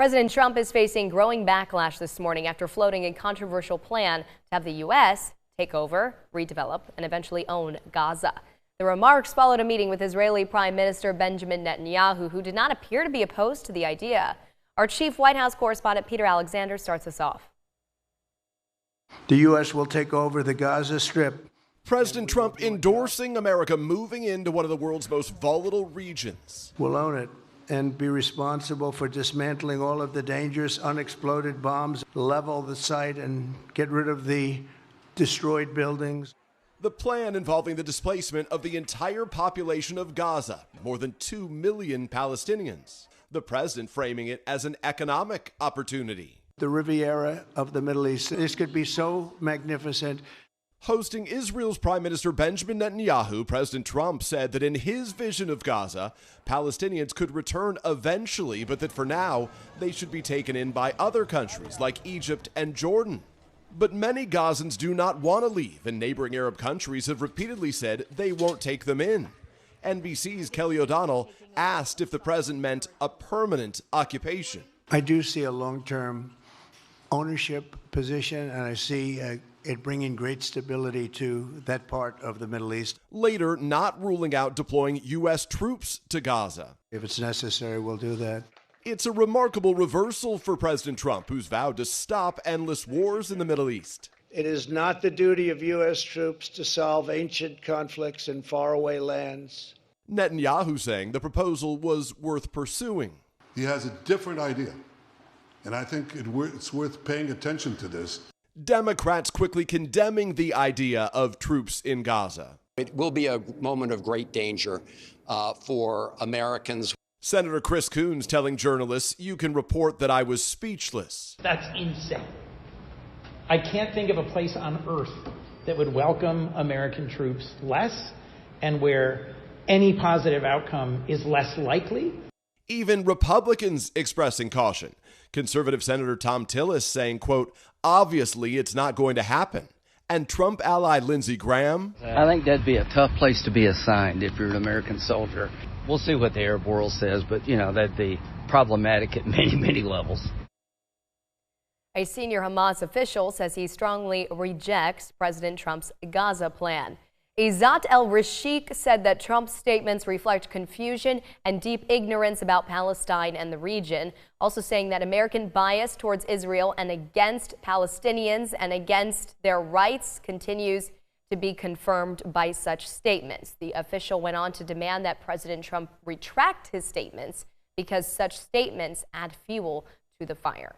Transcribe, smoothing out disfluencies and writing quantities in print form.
President Trump is facing growing backlash this morning after floating a controversial plan to have the U.S. take over, redevelop, and eventually own Gaza. The remarks followed a meeting with Israeli Prime Minister Benjamin Netanyahu, who did not appear to be opposed to the idea. Our chief White House correspondent Peter Alexander starts us off. The U.S. will take over the Gaza Strip. President Trump endorsing America moving into one of the world's most volatile regions. We'll own it and be responsible for dismantling all of the dangerous unexploded bombs, level the site and get rid of the destroyed buildings. The plan involving the displacement of the entire population of Gaza, more than 2 million Palestinians. The president framing it as an economic opportunity. The Riviera of the Middle East. This could be so magnificent. Hosting Israel's Prime Minister Benjamin Netanyahu, President Trump said that in his vision of Gaza, Palestinians could return eventually, but that for now, they should be taken in by other countries like Egypt and Jordan. But many Gazans do not want to leave, and neighboring Arab countries have repeatedly said they won't take them in. NBC's Kelly O'Donnell asked if the president meant a permanent occupation. I do see a long-term ownership position, and I see it bringing great stability to that part of the Middle East. Later, not ruling out deploying U.S. troops to Gaza. If it's necessary, we'll do that. It's a remarkable reversal for President Trump, who's vowed to stop endless wars in the Middle East. It is not the duty of U.S. troops to solve ancient conflicts in faraway lands. Netanyahu saying the proposal was worth pursuing. He has a different idea, and I think it's worth paying attention to this. Democrats quickly condemning the idea of troops in Gaza. It will be a moment of great danger for Americans. Senator Chris Coons telling journalists, "You can report that I was speechless." That's insane. I can't think of a place on earth that would welcome American troops less and where any positive outcome is less likely. Even Republicans expressing caution. Conservative Senator Tom Tillis saying, quote, "Obviously it's not going to happen." And Trump ally Lindsey Graham. I think that'd be a tough place to be assigned if you're an American soldier. We'll see what the Arab world says, but, that'd be problematic at many, many levels. A senior Hamas official says he strongly rejects President Trump's Gaza plan. Izzat el-Rashik said that Trump's statements reflect confusion and deep ignorance about Palestine and the region, also saying that American bias towards Israel and against Palestinians and against their rights continues to be confirmed by such statements. The official went on to demand that President Trump retract his statements because such statements add fuel to the fire.